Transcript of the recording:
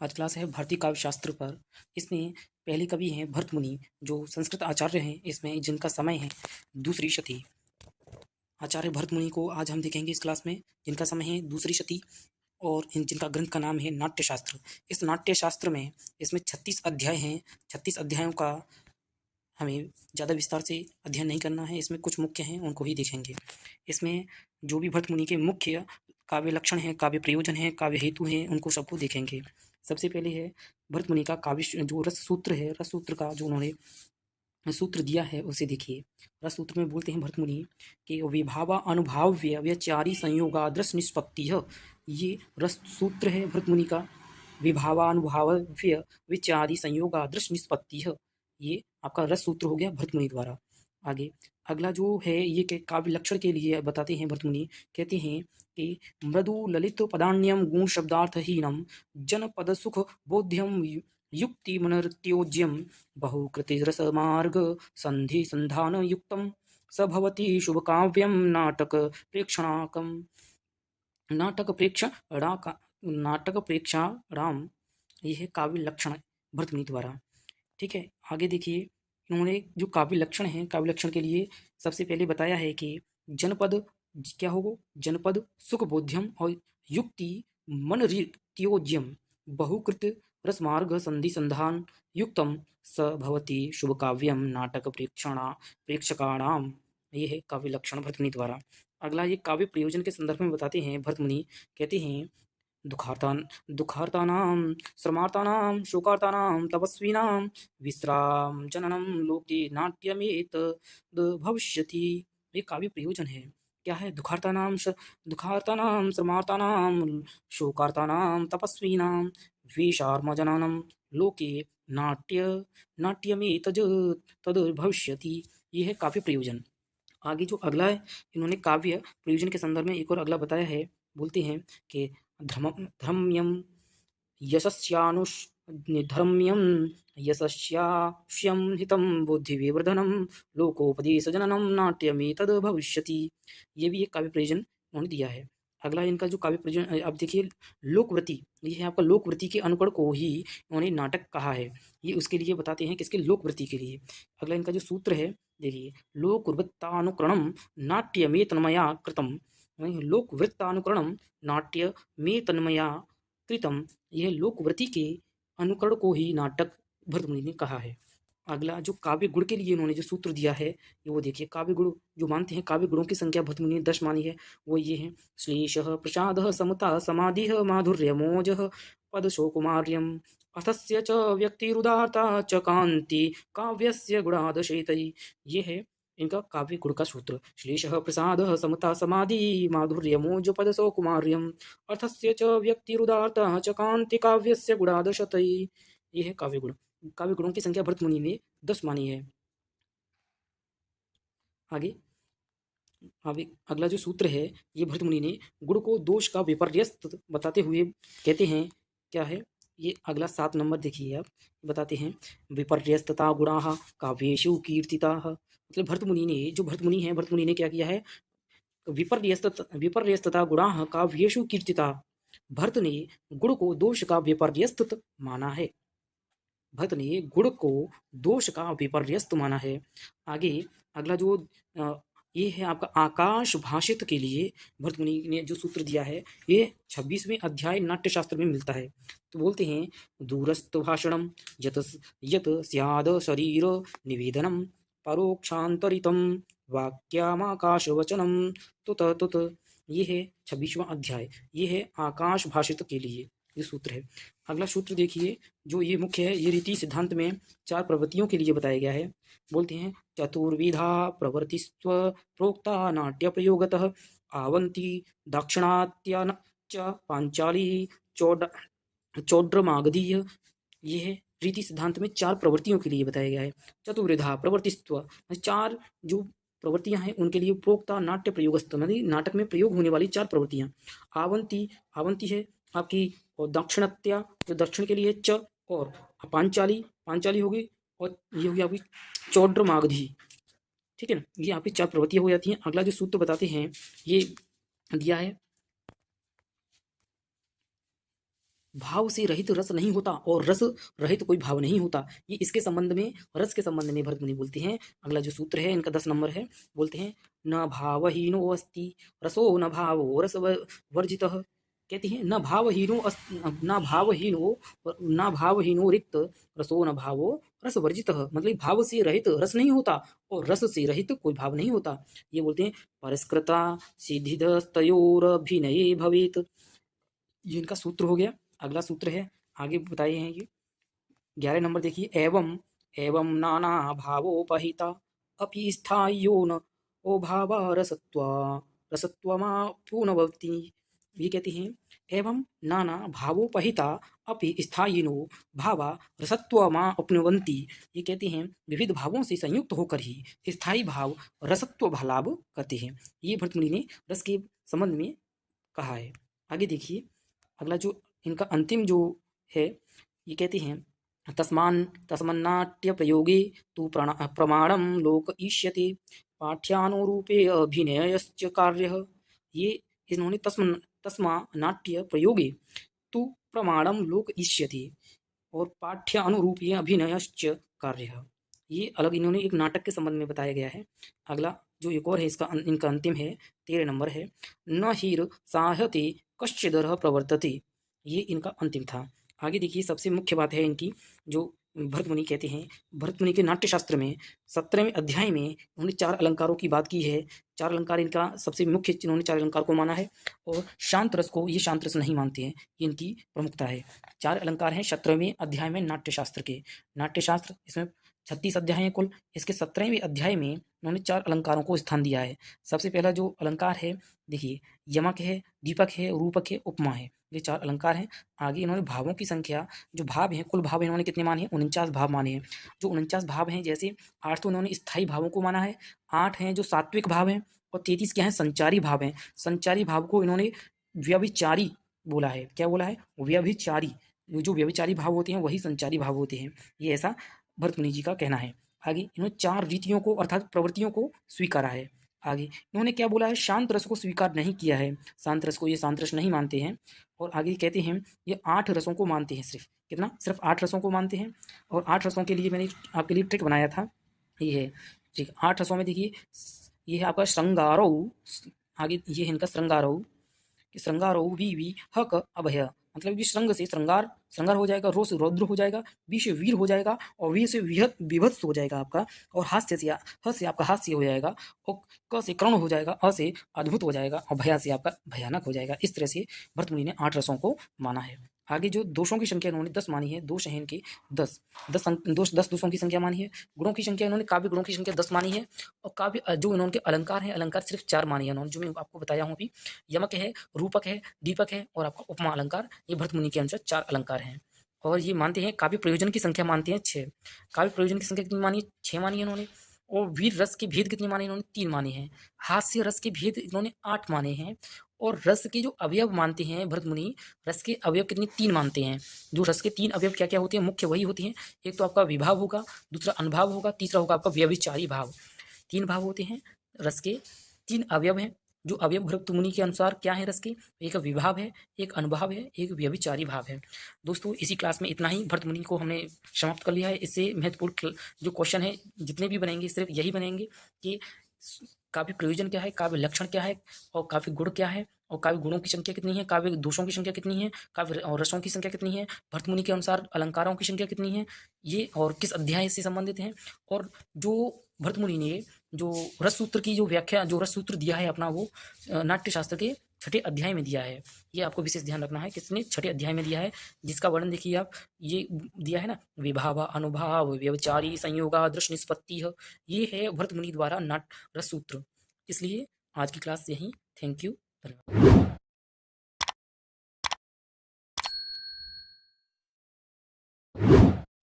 आज क्लास है भारतीय काव्य शास्त्र पर। इसमें पहले कवि हैं भरत मुनि, जो संस्कृत आचार्य हैं। इसमें जिनका समय है दूसरी शती। आचार्य भरत मुनि को आज हम देखेंगे इस क्लास में, जिनका समय है दूसरी शती, और जिनका ग्रंथ का नाम है नाट्य शास्त्र। इस नाट्य शास्त्र में इसमें 36 अध्याय हैं। 36 अध्यायों का हमें ज़्यादा विस्तार से अध्ययन नहीं करना है। इसमें कुछ मुख्य हैं, उनको ही देखेंगे। इसमें जो भी भरत मुनि के मुख्य काव्य लक्षण हैं, काव्य प्रयोजन हैं, काव्य हेतु हैं, उनको सबको देखेंगे। सबसे पहले है भरत मुनि का काव्य जो रस सूत्र है, रस सूत्र का जो उन्होंने सूत्र दिया है उसे देखिए। रस सूत्र में बोलते हैं भरत मुनि कि विभावा अनुभाव्य व्यचारी संयोगादृश निष्पत्ति। ये रस सूत्र है भरत मुनि का। विभावानुभाव्य विचारी संयोगादृश निष्पत्ति, ये आपका रस सूत्र हो गया भरत मुनि द्वारा। आगे अगला जो है ये काव्य लक्षण के लिए बताते हैं भरत मुनि। कहते हैं कि मृदु ललित पदान्यम गुण शब्दार्थहीनम जनपद सुख बोध्यम युक्ति मनर्त्योज्यम बहुकृतिरसमार्ग संधि संधान युक्तम स भवति शुभ काव्यम नाटक प्रेक्षणाकम। नाटक प्रेक्षाणाम, यह है काव्य लक्षण भरत मुनि द्वारा। ठीक है, आगे देखिए। इन्होंने जो काव्य लक्षण है, काव्य लक्षण के लिए सबसे पहले बताया है कि जनपद क्या होगा, जनपद सुख बोध्यम और युक्ति मन त्योज्यम बहुकृत रसमार्ग संधि संधान युक्तम स भवति शुभ काव्यम नाटक प्रेक्षकाणाम। ये है काव्य लक्षण भरत मुनि द्वारा। अगला ये काव्य प्रयोजन के संदर्भ में बताते हैं भरत मुनि। कहते हैं दुखार्तानां श्रमार्तानां शोकार्तानां तपस्विनां विश्राम जननम लोके नाट्यमेतद् भविष्यति। ये काव्य प्रयोजन है। क्या है? दुखार्तानां श्रमार्तानां शोकार्तानां तपस्विनां विशार्मजननम लोके नाट्यमेतद् तद् भविष्यति। ये है काव्य प्रयोजन। आगे जो अगला है, इन्होंने काव्य प्रयोजन के संदर्भ में एक और अगला बताया है। बोलते हैं कि धर्म्यम यशस्याश्यम हितम बुद्धिविवर्धनम लोकोपदेशजननम नाट्यमेतद् भविष्यति। ये भी एक काव्य प्रयोजन उन्होंने दिया है। अगला इनका जो काव्य प्रयोजन आप देखिए, लोकवृत्ति। ये है आपका लोकवृत्ति के अनुकरण को ही उन्होंने नाटक कहा है। ये उसके लिए बताते हैं, किसके? लोकवृत्ति के लिए। अगला इनका जो सूत्र है देखिए, लोकवृत्तानुकरणम नाट्य में तन्मया कृतम। लोकवृत्तानुकरणम नाट्य में तन्मया कृतम, यह लोकवृत्ति के अनुकरण को ही नाटक भरत मुनि ने कहा है। अगला जो काव्य गुण के लिए उन्होंने जो सूत्र दिया है, ये वो देखिए। काव्य गुण जो मानते हैं, काव्य गुणों की संख्या भरत मुनि ने 10 मानी है। वो ये है: श्लेषः प्रसादः समता समाधिः माधुर्यमोजः पदशोकुमार्यम अथस्य च व्यक्तिरुदारता च कांति काव्यस्य गुणादशेतै। ये है इनका काव्य गुण का सूत्र। श्लेषः प्रसादः समता समाधि माधुर्यमोज पदशोकुमार्यम अर्थस्य च व्यक्तिरुदारता च कांति काव्यस्य गुणादशतै। ये है काव्य गुण। काव्य गुणों की संख्या भरत मुनि ने 10 मानी है। आगे अगला जो सूत्र है, ये भरत मुनि ने गुण को दोष का विपर्यस्त बताते हुए कहते हैं। क्या है ये? अगला 7 नंबर देखिए आप। बताते हैं विपर्यस्तता गुणाः काव्येषु कीर्तिताः। मतलब भरत मुनि ने, जो भरत मुनि है, भरत मुनि ने क्या किया है? विपर्यस्तता गुणाः काव्येषु कीर्तिताः। भरत ने गुण को दोष का विपर्यस्त माना है। भरत ने गुण को दोष का विपर्यस्त माना है। आगे अगला जो ये है आपका आकाश भाषित के लिए भरत मुनि ने जो सूत्र दिया है, ये 26वें अध्याय नाट्यशास्त्र में मिलता है। तो बोलते हैं दूरस्थ भाषणम यत स्याद शरीर निवेदनम परोक्षांतरितम वाक्यामाकाश वचनम तुत। ये है 26वां अध्याय। ये है आकाश भाषित के लिए ये सूत्र है। अगला सूत्र देखिए, जो ये मुख्य है, ये रीति सिद्धांत में 4 प्रवृत्तियों के लिए बताया गया है। बोलते हैं चतुर्विधा प्रवृत्तिस्व प्रोक्ता नाट्य प्रयोगतः आवंती दाक्षिणात्या च पांचाली चौड्रमागधीय। ये है रीति सिद्धांत में 4 प्रवृत्तियों के लिए बताया गया है। चतुर्विधा प्रवृत्तिस्व, 4 जो प्रवृत्तियां हैं उनके लिए प्रोक्ता नाट्य प्रयोगस्थ, नाटक में प्रयोग होने वाली 4 प्रवृत्तियां। आवंती है आपकी, और दाक्षिणात्या जो दक्षिण के लिए च, और पांचाली होगी, और ये होगी आपकी चौड्रमागधी। ठीक है ना, ये आपकी 4 प्रवृत्तियां हो जाती हैं। अगला जो सूत्र बताते हैं, ये दिया है भाव से रहित रस नहीं होता और रस रहित कोई भाव नहीं होता। ये इसके संबंध में, रस के संबंध में भरत मुनि बोलते हैं। अगला जो सूत्र है इनका 10 नंबर है, बोलते हैं न भावहीनो अस्ति रसो न भावो रस वर्जितः। कहती हैं न भावहीनो न भावहीनो न भावहीनो रिक्त रसो न भावो रस वर्जितः, मतलब भाव से रहित रस नहीं होता और रस से रहित कोई भाव नहीं होता। ये बोलते हैं परस्कृता सिद्धिदस्तयोरभिनये भवेत। ये इनका सूत्र हो गया। अगला सूत्र है, आगे बताए हैं ये 11 नंबर देखिए, एवं एवं नाना भावोपहिता अपि स्थायो न ओ भाव रसत्वा रसत्वमाप्नुवन्ति। ये कहते हैं एवं नाना भावोपहिता अपि स्थायिनो भावा रसत्वमा अपनुवन्ति। ये कहते हैं विविध भावों से संयुक्त होकर ही स्थायी भाव रसत्व लाभ करते हैं। ये भरतमुनि ने रस के संबंध में कहा है। आगे देखिए अगला जो इनका अंतिम जो है, ये कहते हैं तस्मन्नाट्य प्रयोगे तु प्रमाणम लोक ईष्यते पाठ्यानुरूपे अभिनयश्च कार्यः। ये इन्होंने तस्मा नाट्य प्रयोगे तु प्रमाणम लोक ईष्यते और पाठ्य अनुरूपीय अभिनयश्च कार्यः, ये अलग इन्होंने एक नाटक के संबंध में बताया गया है। अगला जो एक और है इसका इनका अंतिम है 13 नंबर है, न हीर साहते कश्चिदरः प्रवर्तते। ये इनका अंतिम था। आगे देखिए सबसे मुख्य बात है इनकी, जो भरतमुनि कहते हैं, भरतमुनि के नाट्यशास्त्र में 17वें अध्याय में उन्होंने 4 अलंकारों की बात की है। 4 अलंकार इनका सबसे मुख्य, इन्होंने 4 अलंकार को माना है और शांत रस को ये शांत रस नहीं मानते हैं, ये इनकी प्रमुखता है। 4 अलंकार हैं 17वें अध्याय में नाट्यशास्त्र के। नाट्यशास्त्र इसमें 36 अध्याय हैं कुल, इसके 17वें अध्याय में उन्होंने 4 अलंकारों को स्थान दिया है। सबसे पहला जो अलंकार है देखिए, यमक है, दीपक है, रूपक है, उपमा है, ये 4 अलंकार हैं। आगे इन्होंने भावों की संख्या, जो भाव हैं, कुल भाव इन्होंने कितने माने हैं? 49 भाव माने हैं। जो 49 भाव हैं, जैसे 8 तो इन्होंने स्थायी भावों को माना है, 8 हैं जो सात्विक भाव हैं और 33 क्या हैं? संचारी भाव हैं। संचारी भाव को इन्होंने व्यभिचारी बोला है। क्या बोला है? व्यभिचारी। जो व्यभिचारी भाव होते हैं वही संचारी भाव होते हैं, ये ऐसा भरतमुनि जी का कहना है। आगे इन्होंने 4 रीतियों को अर्थात प्रवृत्तियों को स्वीकारा है। आगे इन्होंने क्या बोला है? शांत रस को स्वीकार नहीं किया है, शांत रस को ये शांत रस नहीं मानते हैं। और आगे कहते हैं ये 8 रसों को मानते हैं, सिर्फ कितना? सिर्फ 8 रसों को मानते हैं। और 8 रसों के लिए मैंने आपके लिए ट्रिक बनाया था, ये है ठीक। 8 रसों में देखिए, ये है आपका श्रृंगारौ, आगे ये है इनका श्रृंगारौ, कि श्रृंगारो भी हक अभय, मतलब कि श्रृंग से श्रृंगार, श्रृंगार हो जाएगा, रो से रौद्र हो जाएगा, वी से वीर हो जाएगा और वी से विभत्स हो जाएगा आपका, और हास्य से ह से आपका हास्य हो जाएगा, और क से कर्ण हो जाएगा, अ से अद्भुत हो जाएगा और भया से आपका भयानक हो जाएगा। इस तरह से भरतमुनि ने 8 रसों को माना है। आगे जो दोषों की संख्या इन्होंने 10 मानी है, दोष हैं इनके 10 दोषों की संख्या मानी है। गुणों की संख्या इन्होंने, काव्य गुणों की संख्या 10 मानी है। और काव्य जो इन्होंने अलंकार हैं, अलंकार सिर्फ 4 मानी है इन्होंने, जो मैं आपको बताया हूँ अभी। यमक है, रूपक है, दीपक है और आपका उपमा अलंकार, ये भरतमुनि के अनुसार 4 अलंकार हैं। और ये मानते हैं काव्य प्रयोजन की संख्या मानते हैं 6। काव्य प्रयोजन की संख्या कितनी मानी है? 6 मानी है इन्होंने। और वीर रस के भेद कितने माने इन्होंने? 3 माने हैं। हास्य रस के भेद इन्होंने 8 माने हैं। और रस के जो अवयव मानते हैं भरतमुनि, रस के अवयव कितने? 3 मानते हैं। जो रस के 3 अवयव क्या क्या होते हैं? मुख्य वही होती हैं, एक तो आपका विभाव होगा, दूसरा अनुभाव होगा, तीसरा होगा आपका व्यभिचारी भाव। 3 भाव होते हैं रस के, 3 अवयव हैं। जो अवयव भरतमुनि के अनुसार क्या है रस के? एक विभाव है, एक अनुभाव है, एक व्यभिचारी भाव है। दोस्तों इसी क्लास में इतना ही भरतमुनि को हमने समाप्त कर लिया है। इससे महत्वपूर्ण जो क्वेश्चन है जितने भी बनेंगे सिर्फ यही बनेंगे कि काव्य प्रयोजन क्या है, काव्य लक्षण क्या है, और काव्य गुण क्या है, और काव्य गुणों की संख्या कितनी है, काव्य दोषों की संख्या कितनी है, काव्य और रसों की संख्या कितनी है, भरतमुनि के अनुसार अलंकारों की संख्या कितनी है, ये और किस अध्याय से संबंधित हैं। और जो भरतमुनि ने जो रस सूत्र की जो व्याख्या, जो रस सूत्र दिया है अपना, वो नाट्यशास्त्र के 6ठे अध्याय में दिया है। ये आपको विशेष ध्यान रखना है, किसने? 6ठे अध्याय में दिया है, जिसका वर्णन देखिए आप, ये दिया है ना, विभाव, अनुभाव, व्यभिचारी, संयोगा, दृश्य निष्पत्ति, ये है भरतमुनि द्वारा नाट्य रस सूत्र। इसलिए आज की क्लास यहीं। थैंक यू, धन्यवाद।